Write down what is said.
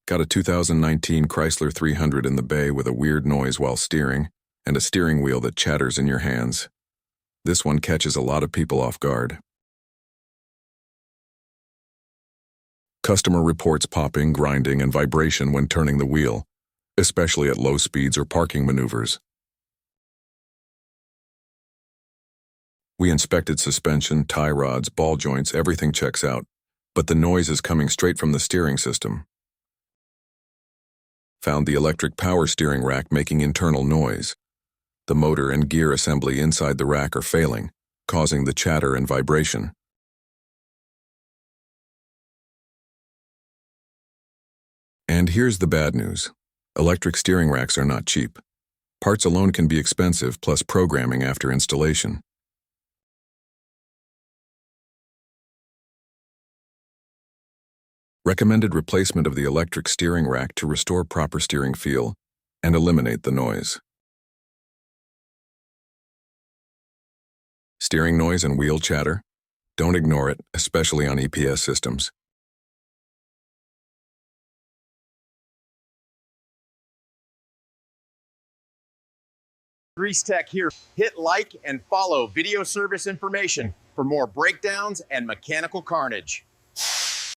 Got a 2019 Chrysler 300 in the bay with a weird noise while steering, and a steering wheel that chatters in your hands. This one catches a lot of people off guard. Customer reports popping, grinding, and vibration when turning the wheel, especially at low speeds or parking maneuvers. We inspected suspension, tie rods, ball joints, everything checks out, but the noise is coming straight from the steering system. Found the electric power steering rack making internal noise. The motor and gear assembly inside the rack are failing, causing the chatter and vibration. And here's the bad news. Electric steering racks are not cheap. Parts alone can be expensive, plus programming after installation. Recommended replacement of the electric steering rack to restore proper steering feel and eliminate the noise. Steering noise and wheel chatter? Don't ignore it, especially on EPS systems. Grease Tech here. Hit like and follow video service information for more breakdowns and mechanical carnage.